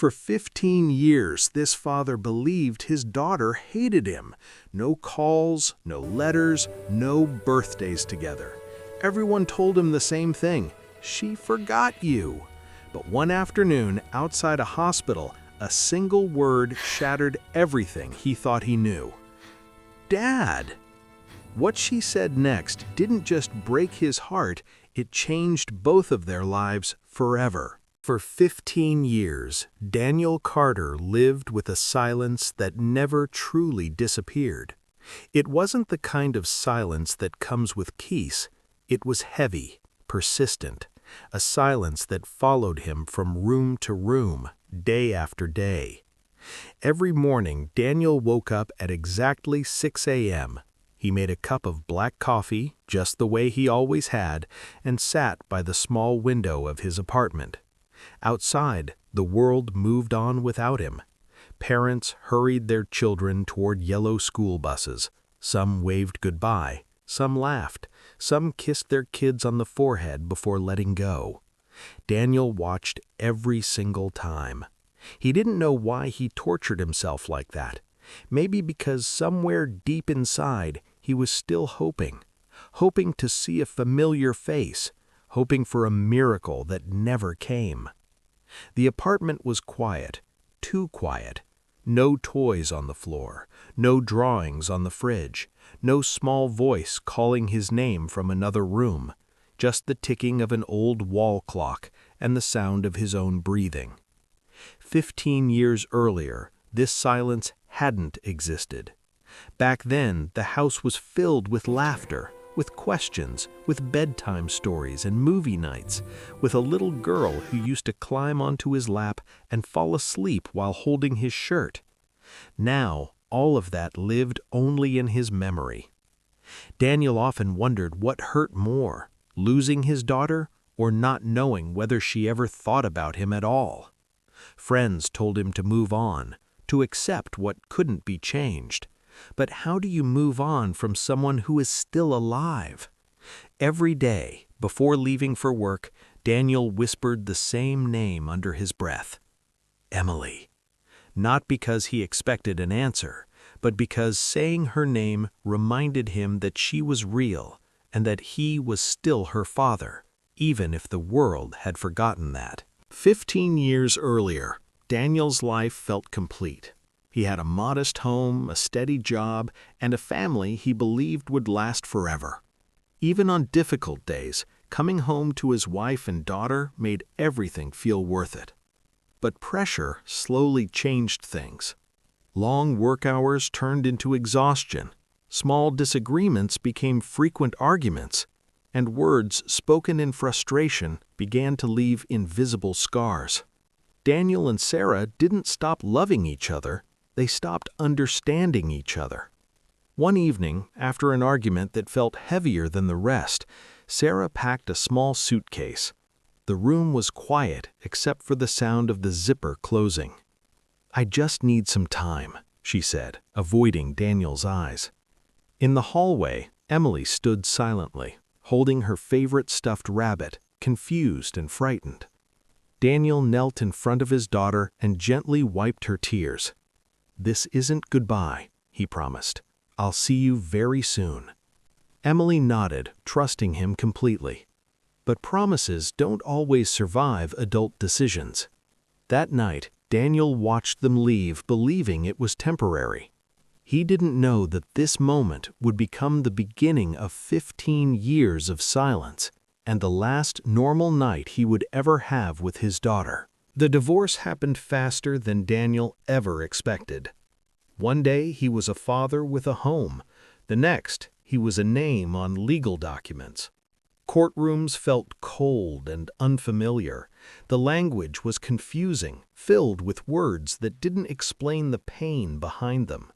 For 15 years, this father believed his daughter hated him. No calls, no letters, no birthdays together. Everyone told him the same thing: she forgot you. But one afternoon, outside a hospital, a single word shattered everything he thought he knew. "Dad!" What she said next didn't just break his heart, it changed both of their lives forever. For 15 years, Daniel Carter lived with a silence that never truly disappeared. It wasn't the kind of silence that comes with peace. It was heavy, persistent, a silence that followed him from room to room, day after day. Every morning, Daniel woke up at exactly 6 a.m. He made a cup of black coffee, just the way he always had, and sat by the small window of his apartment. Outside, the world moved on without him. Parents hurried their children toward yellow school buses. Some waved goodbye, some laughed, some kissed their kids on the forehead before letting go. Daniel watched every single time. He didn't know why he tortured himself like that. Maybe because somewhere deep inside, he was still hoping to see a familiar face, hoping for a miracle that never came. The apartment was quiet, too quiet. No toys on the floor, no drawings on the fridge, no small voice calling his name from another room, just the ticking of an old wall clock and the sound of his own breathing. 15 years earlier, this silence hadn't existed. Back then, the house was filled with laughter, with questions, with bedtime stories and movie nights, with a little girl who used to climb onto his lap and fall asleep while holding his shirt. Now, all of that lived only in his memory. Daniel often wondered what hurt more, losing his daughter or not knowing whether she ever thought about him at all. Friends told him to move on, to accept what couldn't be changed. But how do you move on from someone who is still alive? Every day, before leaving for work, Daniel whispered the same name under his breath: Emily. Not because he expected an answer, but because saying her name reminded him that she was real and that he was still her father, even if the world had forgotten that. 15 years earlier, Daniel's life felt complete. He had a modest home, a steady job, and a family he believed would last forever. Even on difficult days, coming home to his wife and daughter made everything feel worth it. But pressure slowly changed things. Long work hours turned into exhaustion, small disagreements became frequent arguments, and words spoken in frustration began to leave invisible scars. Daniel and Sarah didn't stop loving each other. They stopped understanding each other. One evening, after an argument that felt heavier than the rest, Sarah packed a small suitcase. The room was quiet except for the sound of the zipper closing. "I just need some time," she said, avoiding Daniel's eyes. In the hallway, Emily stood silently, holding her favorite stuffed rabbit, confused and frightened. Daniel knelt in front of his daughter and gently wiped her tears. "This isn't goodbye," he promised. "I'll see you very soon." Emily nodded, trusting him completely. But promises don't always survive adult decisions. That night, Daniel watched them leave, believing it was temporary. He didn't know that this moment would become the beginning of 15 years of silence, and the last normal night he would ever have with his daughter. The divorce happened faster than Daniel ever expected. One day he was a father with a home. The next, he was a name on legal documents. Courtrooms felt cold and unfamiliar. The language was confusing, filled with words that didn't explain the pain behind them.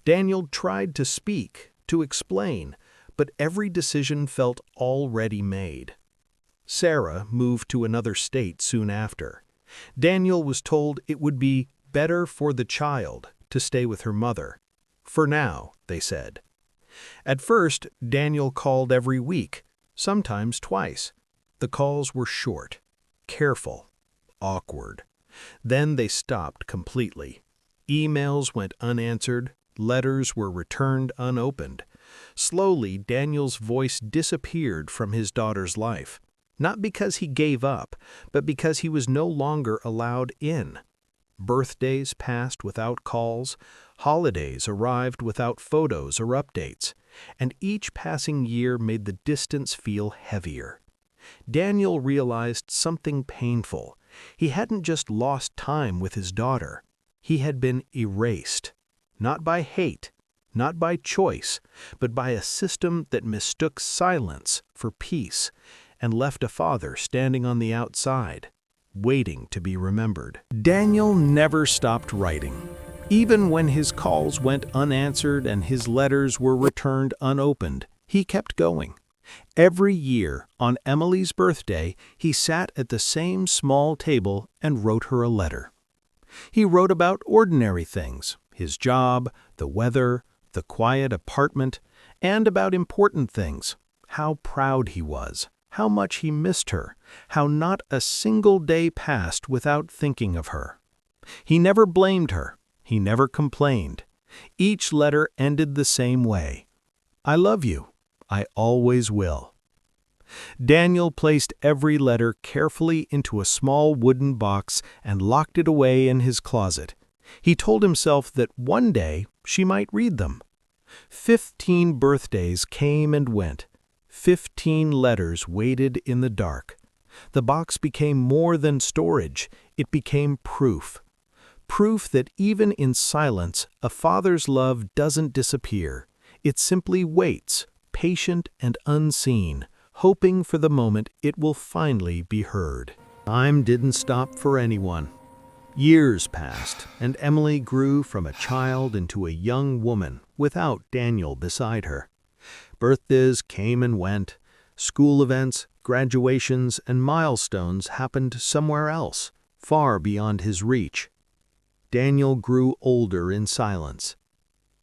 Daniel tried to speak, to explain, but every decision felt already made. Sarah moved to another state soon after. Daniel was told it would be better for the child to stay with her mother. For now, they said. At first, Daniel called every week, sometimes twice. The calls were short, careful, awkward. Then they stopped completely. Emails went unanswered, letters were returned unopened. Slowly, Daniel's voice disappeared from his daughter's life, not because he gave up, but because he was no longer allowed in. Birthdays passed without calls, holidays arrived without photos or updates, and each passing year made the distance feel heavier. Daniel realized something painful. He hadn't just lost time with his daughter. He had been erased, not by hate, not by choice, but by a system that mistook silence for peace and left a father standing on the outside, waiting to be remembered. Daniel never stopped writing. Even when his calls went unanswered and his letters were returned unopened, he kept going. Every year, on Emily's birthday, he sat at the same small table and wrote her a letter. He wrote about ordinary things, his job, the weather, the quiet apartment, and about important things, how proud he was, how much he missed her, how not a single day passed without thinking of her. He never blamed her, he never complained. Each letter ended the same way. "I love you. I always will." Daniel placed every letter carefully into a small wooden box and locked it away in his closet. He told himself that one day she might read them. 15 birthdays came and went. 15 letters waited in the dark. The box became more than storage, it became proof. Proof that even in silence, a father's love doesn't disappear. It simply waits, patient and unseen, hoping for the moment it will finally be heard. Time didn't stop for anyone. Years passed, and Emily grew from a child into a young woman without Daniel beside her. Birthdays came and went. School events, graduations, and milestones happened somewhere else, far beyond his reach. Daniel grew older in silence.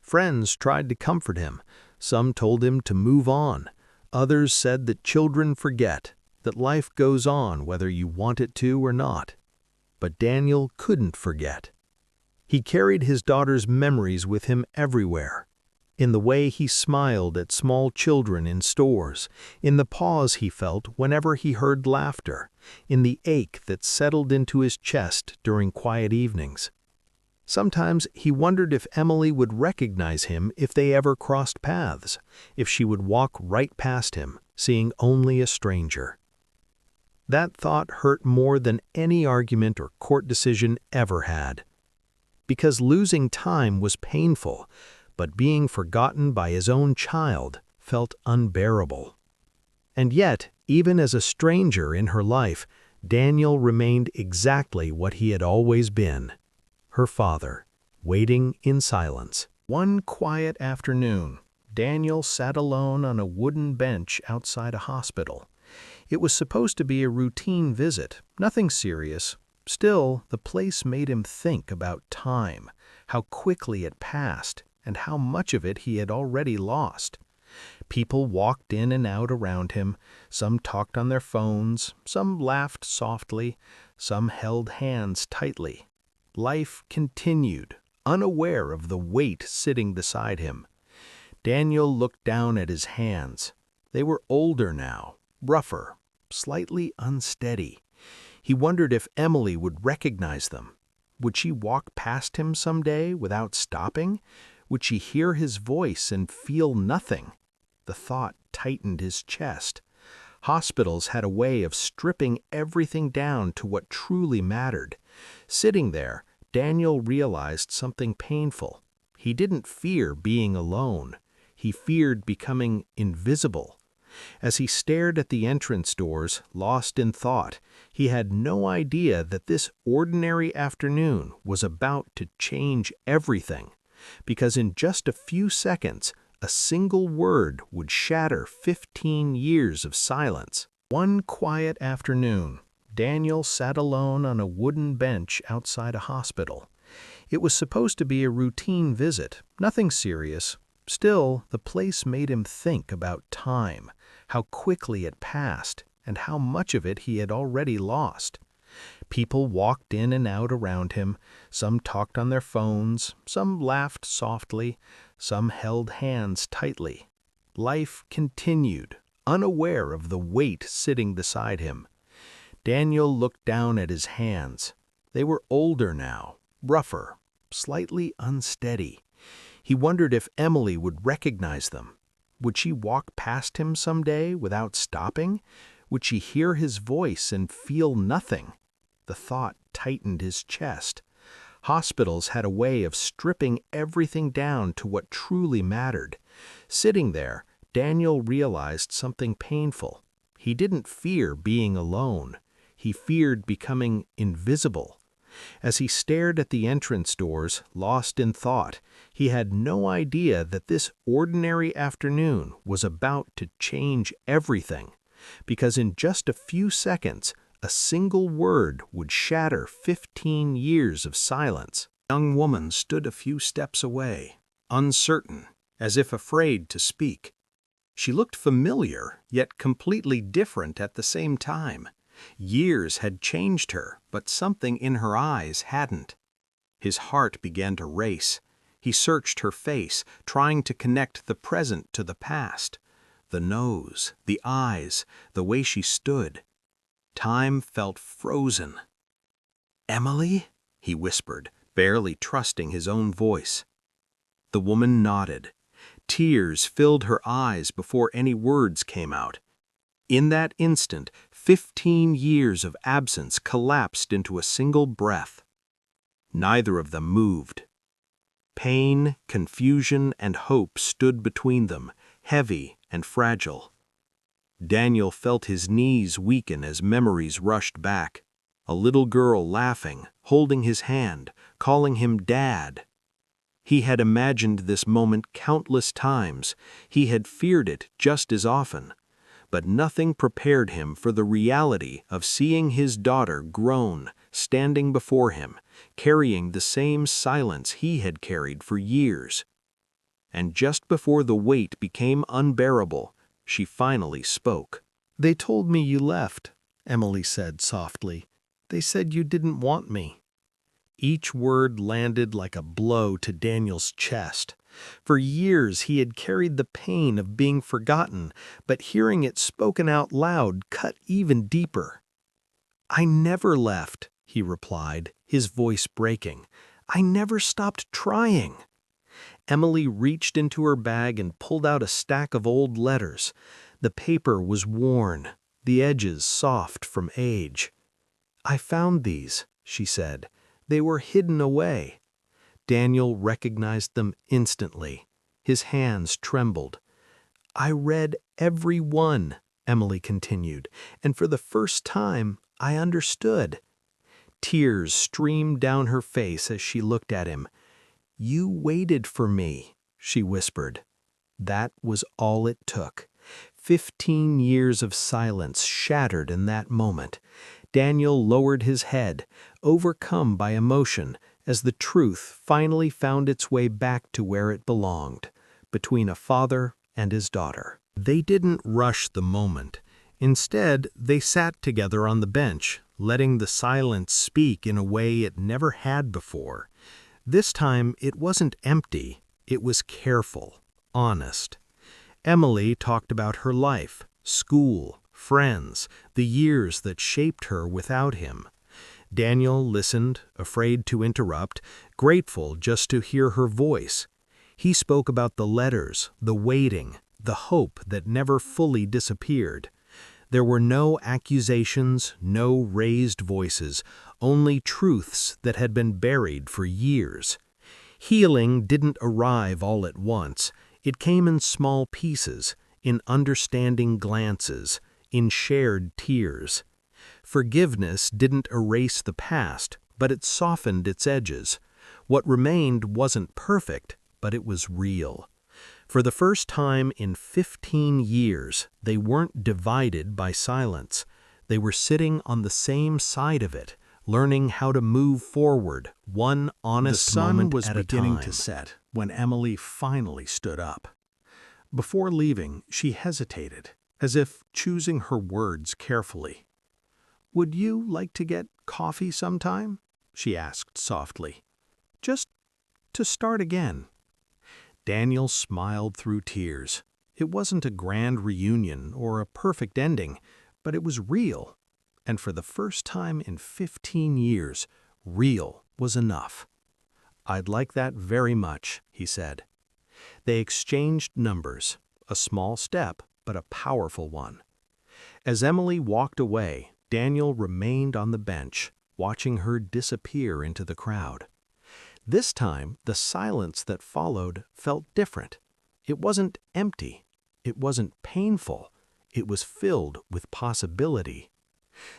Friends tried to comfort him. Some told him to move on. Others said that children forget, that life goes on whether you want it to or not. But Daniel couldn't forget. He carried his daughter's memories with him everywhere. In the way he smiled at small children in stores, in the pause he felt whenever he heard laughter, in the ache that settled into his chest during quiet evenings. Sometimes he wondered if Emily would recognize him if they ever crossed paths, if she would walk right past him, seeing only a stranger. That thought hurt more than any argument or court decision ever had. Because losing time was painful, but being forgotten by his own child felt unbearable. And yet, even as a stranger in her life, Daniel remained exactly what he had always been. Her father, waiting in silence. One quiet afternoon, Daniel sat alone on a wooden bench outside a hospital. It was supposed to be a routine visit, nothing serious. Still, the place made him think about time, how quickly it passed, and how much of it he had already lost. People walked in and out around him. Some talked on their phones, some laughed softly, some held hands tightly. Life continued, unaware of the weight sitting beside him. Daniel looked down at his hands. They were older now, rougher, slightly unsteady. He wondered if Emily would recognize them. Would she walk past him someday without stopping? Would she hear his voice and feel nothing? The thought tightened his chest. Hospitals had a way of stripping everything down to what truly mattered. Sitting there, Daniel realized something painful. He didn't fear being alone. He feared becoming invisible. As he stared at the entrance doors, lost in thought, he had no idea that this ordinary afternoon was about to change everything. Because in just a few seconds, a single word would shatter 15 years of silence. One quiet afternoon, Daniel sat alone on a wooden bench outside a hospital. It was supposed to be a routine visit, nothing serious. Still, the place made him think about time, how quickly it passed, and how much of it he had already lost. People walked in and out around him. Some talked on their phones, some laughed softly, some held hands tightly. Life continued, unaware of the weight sitting beside him. Daniel looked down at his hands. They were older now, rougher, slightly unsteady. He wondered if Emily would recognize them. Would she walk past him someday without stopping? Would she hear his voice and feel nothing? The thought tightened his chest. Hospitals had a way of stripping everything down to what truly mattered. Sitting there, Daniel realized something painful. He didn't fear being alone. He feared becoming invisible. As he stared at the entrance doors, lost in thought, he had no idea that this ordinary afternoon was about to change everything, because in just a few seconds, a single word would shatter 15 years of silence. The young woman stood a few steps away, uncertain, as if afraid to speak. She looked familiar, yet completely different at the same time. Years had changed her, but something in her eyes hadn't. His heart began to race. He searched her face, trying to connect the present to the past. The nose, the eyes, the way she stood. Time felt frozen. "Emily?" he whispered, barely trusting his own voice. The woman nodded. Tears filled her eyes before any words came out. In that instant, 15 years of absence collapsed into a single breath. Neither of them moved. Pain, confusion, and hope stood between them, heavy and fragile. Daniel felt his knees weaken as memories rushed back. A little girl laughing, holding his hand, calling him Dad. He had imagined this moment countless times. He had feared it just as often. But nothing prepared him for the reality of seeing his daughter grown, standing before him, carrying the same silence he had carried for years. And just before the weight became unbearable, she finally spoke. "They told me you left," Emily said softly. "They said you didn't want me." Each word landed like a blow to Daniel's chest. For years he had carried the pain of being forgotten, but hearing it spoken out loud cut even deeper. "I never left," he replied, his voice breaking. "I never stopped trying." Emily reached into her bag and pulled out a stack of old letters. The paper was worn, the edges soft from age. "I found these," she said. "They were hidden away." Daniel recognized them instantly. His hands trembled. "I read every one," Emily continued, "and for the first time I understood." Tears streamed down her face as she looked at him. "You waited for me," she whispered. That was all it took. 15 years of silence shattered in that moment. Daniel lowered his head, overcome by emotion, as the truth finally found its way back to where it belonged, between a father and his daughter. They didn't rush the moment. Instead, they sat together on the bench, letting the silence speak in a way it never had before. This time, it wasn't empty. It was careful, honest. Emily talked about her life, school, friends, the years that shaped her without him. Daniel listened, afraid to interrupt, grateful just to hear her voice. He spoke about the letters, the waiting, the hope that never fully disappeared. There were no accusations, no raised voices, only truths that had been buried for years. Healing didn't arrive all at once. It came in small pieces, in understanding glances, in shared tears. Forgiveness didn't erase the past, but it softened its edges. What remained wasn't perfect, but it was real. For the first time in 15 years, they weren't divided by silence. They were sitting on the same side of it, learning how to move forward, one honest moment at a time. The sun was beginning to set when Emily finally stood up. Before leaving, she hesitated, as if choosing her words carefully. "Would you like to get coffee sometime?" she asked softly. "Just to start again." Daniel smiled through tears. It wasn't a grand reunion or a perfect ending, but it was real. And for the first time in 15 years, real was enough. "I'd like that very much," he said. They exchanged numbers, a small step, but a powerful one. As Emily walked away, Daniel remained on the bench, watching her disappear into the crowd. This time, the silence that followed felt different. It wasn't empty. It wasn't painful. It was filled with possibility.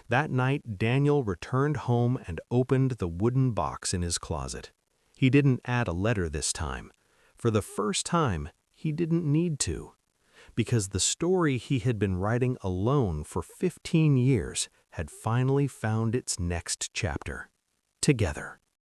That night, Daniel returned home and opened the wooden box in his closet. He didn't add a letter this time. For the first time, he didn't need to. Because the story he had been writing alone for 15 years had finally found its next chapter. Together.